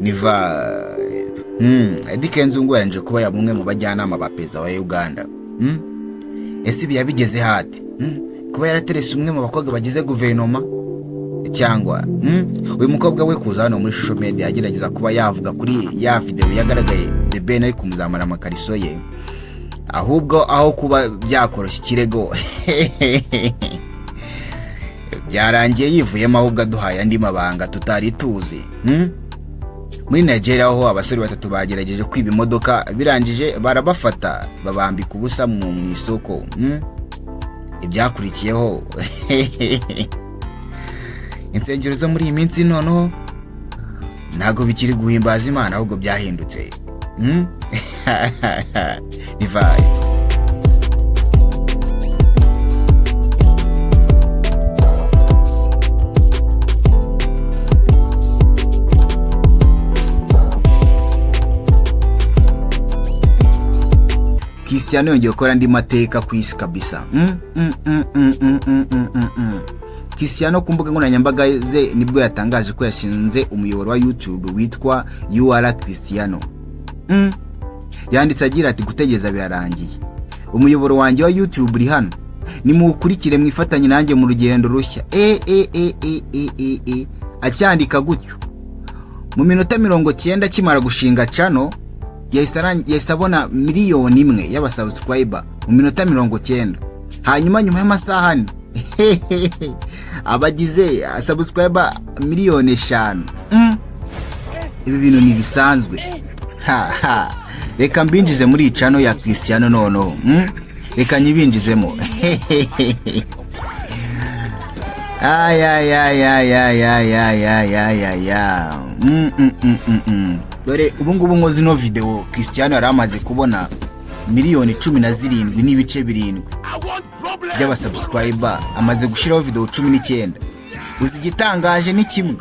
niva Eddy Kenzo ngo yanje kuba yabumwe mu bajyanama ba perezida wa Uganda. Ese ibi yabigeze hati kuba yaraterese umwe mu bakobwa bagize guverinoma cyangwa uyu mukobwa we kuza hano muri social media agerageza kuba yavuga kuri ya video yagaragaye The Ben ari kumuzamara amakariso ye, ahubwo aho kuba byakoroshya ikirego byarangiye yivuyemo ahubwo aduhaye andi mabanga tutari tuzi. Muri Nigeria aho abasore batatu bagerageje kwiba imodoka birangije barabafata babambika ubusa mu isoko. Ibyakurikiyeho insengero zo muri iyi minsi noneho ntago bikiri guhimbaza Imana ahubwo byahindutse. Ni vibes. Cristiano yongeye gukora andi mateka ku isi kabisa. Cristiano ku mbuga nkoranyambaga ze nibwo yatangaje ko yashinze umuyoboro wa YouTube witwa UR Cristiano. Yanditse agira ati gutegeza birarangiye. Umuyoboro wanjye wa YouTube uri hano. Nimukurikire mwifatanye nanjye mu rugendo rushya. Acyandika gutyo. Mu minota 90 kimara gushinga channel yahise abona miliyoni 1 y'abasubscriber mu minota 90. Hanyuma nyuma y'amasaha abagize subscriber miliyoni 5. Ibi bintu ni bisanzwe. Reka mbinjize muri channel ya Cristiano nono. Reka nyibinjizemo. Dore ubu ngubu nkoze no video Cristiano yaramaze kubona miliyoni 17 n'ibice 7 by'abasubscriber, amaze gushiraho video 19. Uzi gitangaje ni kimwe.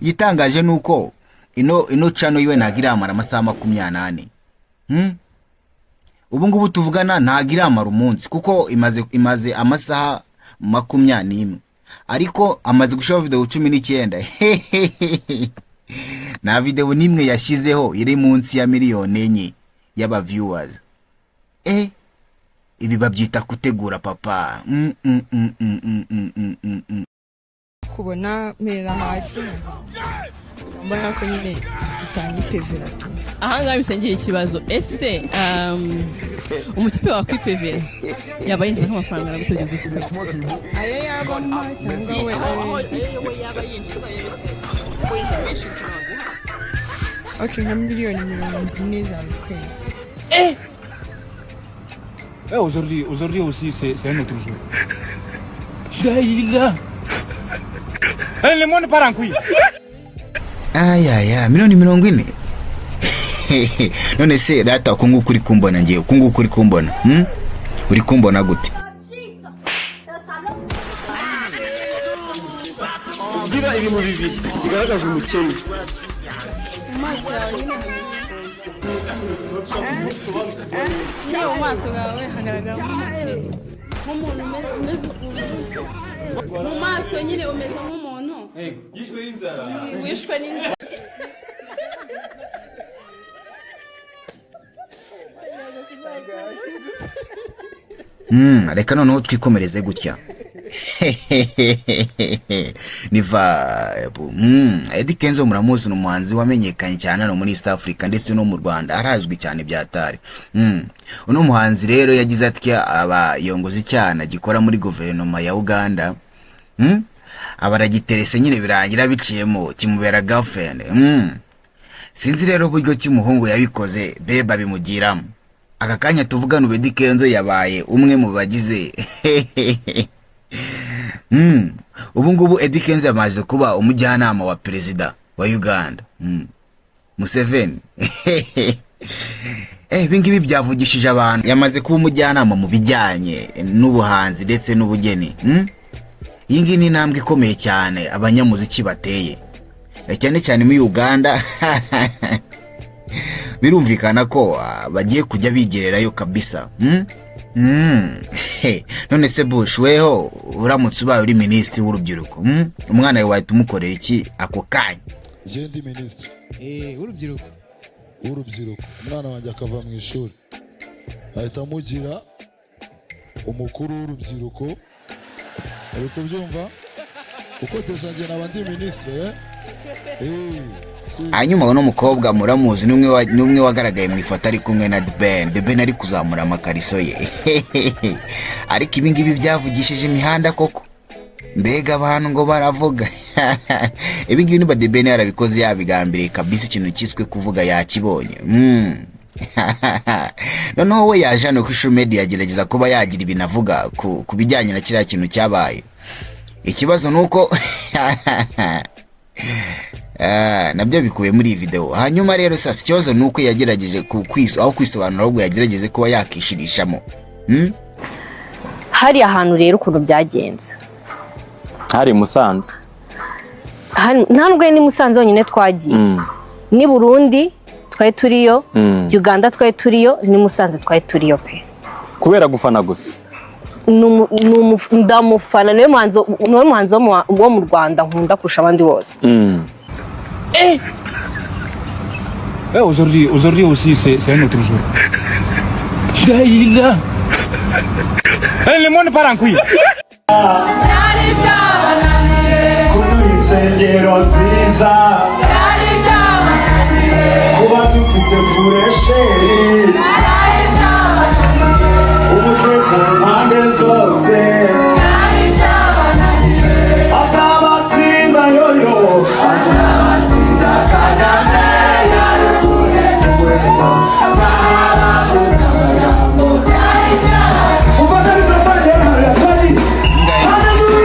Gitangaje nuko ino channel yiwe nagiramara amasaha 28. Ubu ngubu tuvugana nagiramara umunsi kuko imaze amasaha 21, ariko amaze gushiraho video 19. Na video nimwe yashizeho iri munsi ya miliyoni 4 y'aba viewers. Ibi babyita kutegura papa. Kubona mera hasi mbona ko nyine itangi pevera tu. Ahanga bisengeye ikibazo. Ese umutipe wa kwipevera yaba yinze nk'amafaranga nagutegeze kuko Aya yabamo cyangwa we yaba yinjiza Okay, nka miliyoni 40 za buri kwezi. Aujourd'hui aussi c'est un autre jour. Daïla. Le monde part en couille. Miliyoni 40. None se data kungu kuri kumbona ngiye kungu kuri kumbona. Uri kumbona gute? Gira iri mu bibiri bigaragaza umukene. Maso yawe ni maso gawe hagaragara nk'umukene. Nk'umuntu umeze uburushye. Mu maso nyine umeze nk'umuntu. Yishwe n'inzara. Wishwe n'inzara. Reka noneho twikomereze gutya. Niva Eddy Kenzo muramuzi n'umuhanzi wamenyekanye cyane no muri East Africa ndetse no mu Rwanda, arazwi cyane byatari. Uno muhanzi rero yagize ati abayongozi cyane gikora muri guverinoma ya Uganda. Abaragiterese nyine birangira biciyemo kimubera girlfriend. Sinzi rero uburyo cy'umuhungu yabikoze beba bimugiramo. Aka kanya tuvugana Eddy Kenzo yabaye umwe mu bagize ubu ngubu Eddy Kenzo yamaze kuba umujyanama wa perezida wa Uganda Museveni. Bingibi byavugishije abantu. Yamaze kuba umujyanama mu bijyanye n'ubuhanzi ndetse n'ubugeni. Iyi ngiyi ni intambwe ikomeye cyane abanyamuziki bateye cyane cyane muri Uganda. birumvikana ko bagiye kujya bigererayo kabisa. None se Bush, weho uramutse ubaye uri minisitiri w'urubyiruko, umwana wawe wahita umukorera iki ako kanya? Je ndi minisitiri urubyiruko umwana wanjye akava mu ishuri ahita amugira umukuru w'urubyiruko. uri kubyumva uko deja njye naba ndi minisitiri. Hanyuma uno mukobwa muramuzi n'umwe wagaragaye mu ifoto ari kumwe na The Ben ari kuzamura amakariso ye. Ariko ibi ngibi byavugishije imihanda koko, mbega abantu ngo baravuga. Ibi ngibi niba The Ben yarabikoze yabigambiriye kabisa, ikintu cyiswe kuvuga yakibonye. Noneho we yaje hano ku social media agerageza kuba yagira ibintu avuga ku bijyanye na kiriya kintu cyabaye. Ikibazo nuko nabyo bikuye muri iyi video. Hanyuma rero sasa ikibazo nuko yagerageje aho kwisobanura ahubwo yagerageze kuba yakishirishamo. Hari ahantu rero ukuntu byagenze, hari Musanze, nta nubwo ni Musanze honyine twagiye, ni Burundi twari turiyo, Uganda twari turiyo, ni Musanze twari turiyo pe. Kubera gufana gusa? Ndamufana, niwe muhanzi wo mu Rwanda nkunda kurusha abandi bose. Aujourd'hui aussi c'est un autre jour. Daïla. Le monde part en couille. insengero nziza kuba dufite furesheri umutekano impande zose azabatsinda yoyo azabatsinda Kagame yarugure inkweto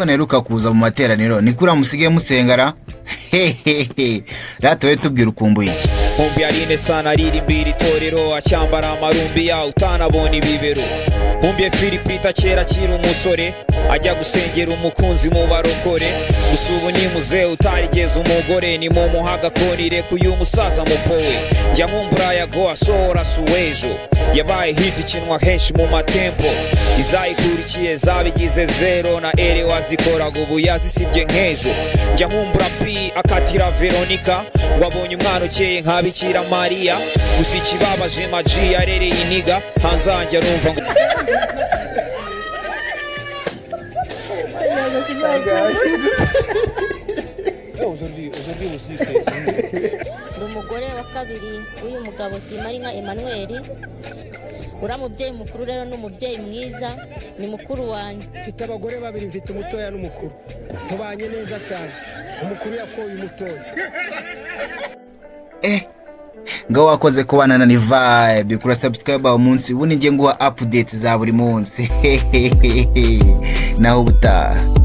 neruka kuza mu materaniro ni kuri amusige musengara. Rata we tubwira ukumbuye iki? Mumbi arine sana aririmbira itorero acyambara amarumbi ya utanabona ibibero. Mumbi Philipita kera kiri umusore ajya gusengera umukunzi mu barokore. Gusubu ni muze utarigeze umugore ni mu muhaga konire kuyu musaza mupowe. Jya mumbura yago asora suwejo yabaye hit ikinwa henshi mu matempo. Izayikurikiye zabigize zero na ere wazikora gubu yazisibye nkejo. Jya mumbura pi akatira Veronica wabonye umwana ukeye nka Bikira Maria. Gusa ikibabaje maji yarereye iniga hanzanjye arumva ngo umugore wa kabiri uyu mugabo Simarinka Emmanuel uramubyeyi mukuru rero n'umubyeyi mwiza ni mukuru wanjye. Mfite abagore babiri, mfite umutoya n'umukuru, tubanye neza cyane. Umukuru yakoye umutoya. Ngo wakoze kubana na Vibe, kura subscribe umunsi ubundi ngiye nguha updates za buri munsi. Naho ubutaha.